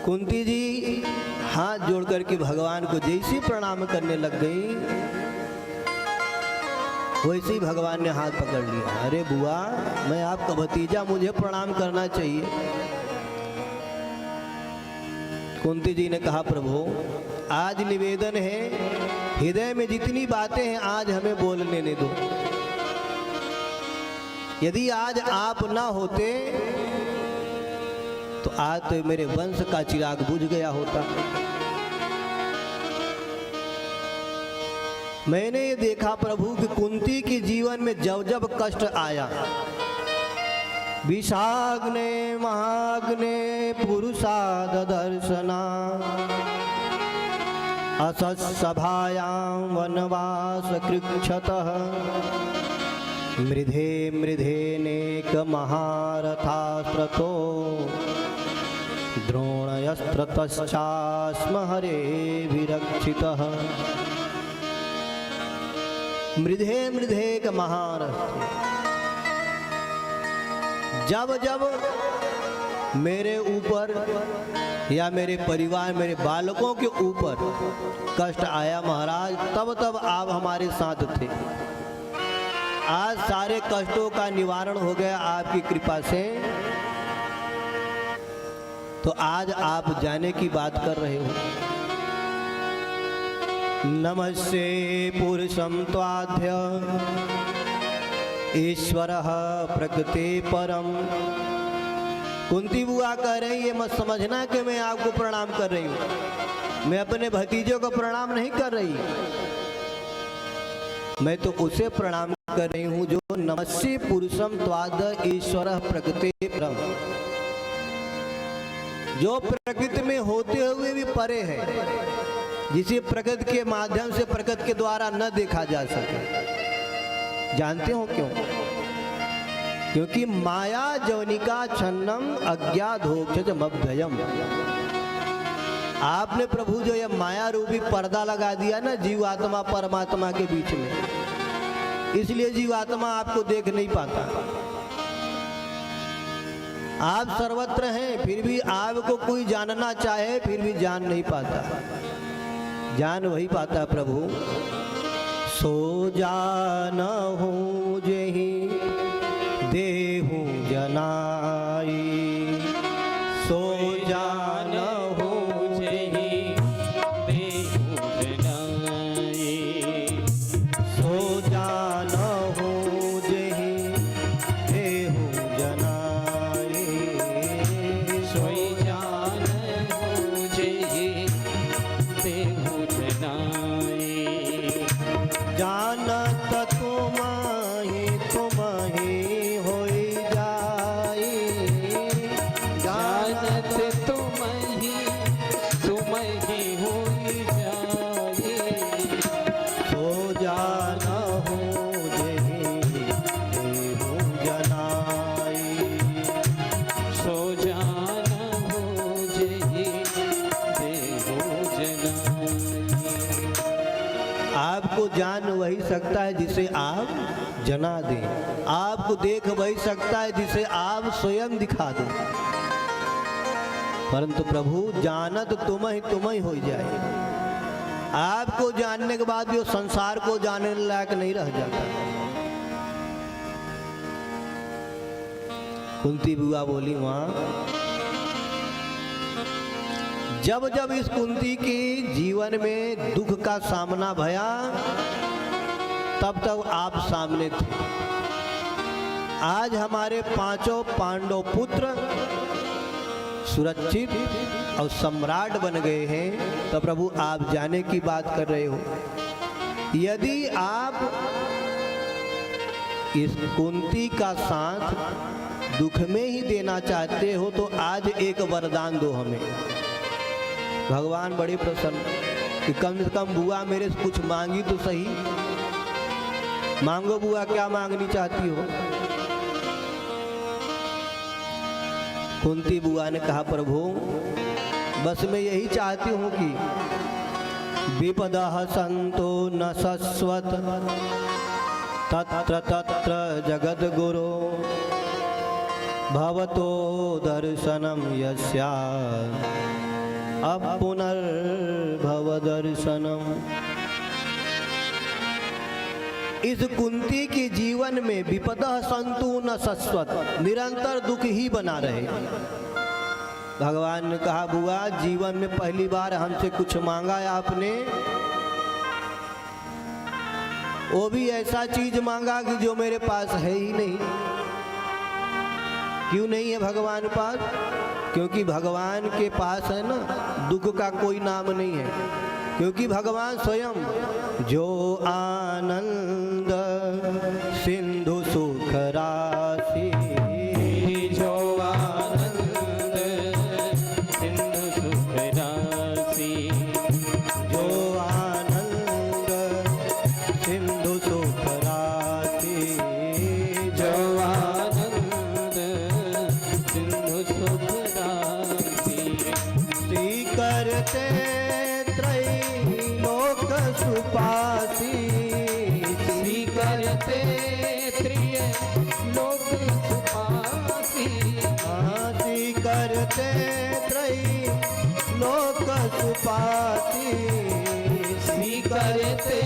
कुंती जी हाथ जोड़ करके भगवान को जैसे प्रणाम करने लग गई, वैसे ही भगवान ने हाथ पकड़ लिया। अरे बुआ, मैं आपका भतीजा, मुझे प्रणाम करना चाहिए। कुंती जी ने कहा, प्रभु आज निवेदन है, हृदय में जितनी बातें हैं आज हमें बोल लेने दो। यदि आज आप ना होते तो आज तो मेरे वंश का चिराग बुझ गया होता। मैंने ये देखा प्रभु कि कुंती के जीवन में जब जब कष्ट आया, विषाग्ने महाग्ने पुरुषाद दर्शना असत्सभायां वनवास कृक्षतः मृधे मृधेनेक महारथास्त्रतो द्रोणयस्त्रतश्चास्म हरे विरक्षितः। मृधे मृधेक महारथ, जब जब मेरे ऊपर या मेरे परिवार, मेरे बालकों के ऊपर कष्ट आया महाराज, तब तब आप हमारे साथ थे। आज सारे कष्टों का निवारण हो गया आपकी कृपा से। तो आज आप जाने की बात कर रहे हो। नमस्ते पुरुषं त्वाद्य ईश्वरः प्रकृति परम। कुंती बुआ कह रही है, मत समझना कि मैं आपको प्रणाम कर रही हूँ, मैं अपने भतीजों को प्रणाम नहीं कर रही, मैं तो उसे प्रणाम कर रही हूँ जो नमस्ते पुरुषम त्वाद ईश्वरः प्रकृति परम, जो प्रकृति में होते हुए भी परे है, जिसे प्रकृति के माध्यम से, प्रकृति के द्वारा न देखा जा सके। जानते हो क्यों? क्योंकि माया जवनिका छन्नम अज्ञाधोक्षजमभ्ययम। आपने प्रभु जो ये माया रूपी पर्दा लगा दिया ना जीवात्मा परमात्मा के बीच में, इसलिए जीवात्मा आपको देख नहीं पाता। आप सर्वत्र हैं, फिर भी आपको कोई जानना चाहे फिर भी जान नहीं पाता। जान वही पाता प्रभु। सो जानहु जेहि देहु जनाई, सो जानहु जेहि देहु जनाई, सो जानहु जेहि देहु जनाई, सो जानहु जेहि देहु जनाई। जानत तुमहि तुमहि होई जाई, जानत तुमहि तुमहि होई जाई, सो जानहु जेहि देहु जनाई, सो जानहु जेहि देहु जनाई। आपको जान वही सकता है जिसे आप जना दें, आपको देख वही सकता है जिसे आप स्वयं दिखा दें, परंतु प्रभु जानत तुम ही हो जाए। आपको जानने के बाद भी वो संसार को जानने लायक नहीं रह जाता। कुंती बुआ बोली, वहां जब जब इस कुंती के जीवन में दुख का सामना भया, तब तब आप सामने थे। आज हमारे पांचों पांडव पुत्र सुरक्षित और सम्राट बन गए हैं, तो प्रभु आप जाने की बात कर रहे हो। यदि आप इस कुंती का साथ दुख में ही देना चाहते हो तो आज एक वरदान दो हमें। भगवान बड़े प्रसन्न कि कम से कम बुआ मेरे से कुछ मांगी तो सही। मांगो बुआ, क्या मांगनी चाहती हो? कुंती बुआ ने कहा, प्रभु बस मैं यही चाहती हूँ कि विपदः सन्तो न शश्वत तत्र तत्र जगद्गुरो भवतो दर्शनम यस्या अब पुनर्भव दर्शनम। इस कुंती के जीवन में विपदा संतु न शश्वत, निरंतर दुख ही बना रहे। भगवान ने कहा बुआ जीवन में पहली बार हमसे कुछ मांगा है आपने, वो भी ऐसा चीज मांगा कि जो मेरे पास है ही नहीं। क्यों नहीं है भगवान पास? क्योंकि भगवान के पास है ना दुख का कोई नाम नहीं है, क्योंकि भगवान स्वयं जो आनंद सिंधु सुख राशि, जो आनंद सिंधु सुख राशि, जो आनंद सिंधु सुख राशि, जो आनंद सिंधु सुख राशि, श्री करते त्रैलोक सुपासी, श्री करते त्रैलोक सुपासी, श्री करते त्रैलोक सुपासी, श्री करते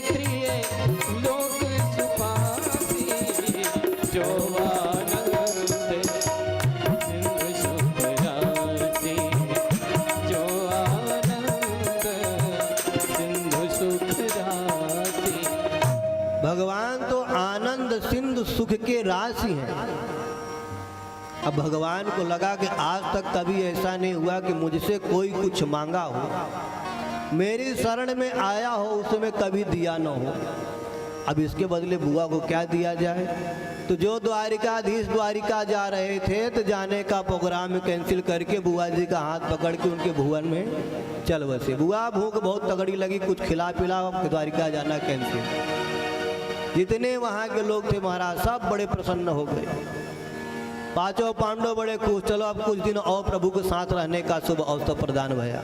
त्रैलोक सुपासी, जो आनंद सिंधु सुख राशि, जो आनंद सिंधु सुख राशि। भगवान तो आनंद सिंधु सुख के राशि हैं। अब भगवान को लगा कि आज तक कभी ऐसा नहीं हुआ कि मुझसे कोई कुछ मांगा हो, मेरी शरण में आया हो, उसमें कभी दिया न हो। अब इसके बदले बुआ को क्या दिया जाए? तो जो द्वारिकाधीश द्वारिका जा रहे थे तो जाने का प्रोग्राम कैंसिल करके बुआ जी का हाथ पकड़ के उनके भुवन में चल बसे। बुआ भूख बहुत तगड़ी लगी, कुछ खिला पिला, द्वारिका जाना कैंसिल। जितने वहाँ के लोग थे महाराज सब बड़े प्रसन्न हो गए। पांचों पांडव बड़े खुश, चलो अब कुछ दिन और प्रभु के साथ रहने का शुभ अवसर प्रदान भया।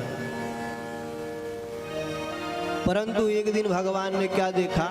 परंतु एक दिन भगवान ने क्या देखा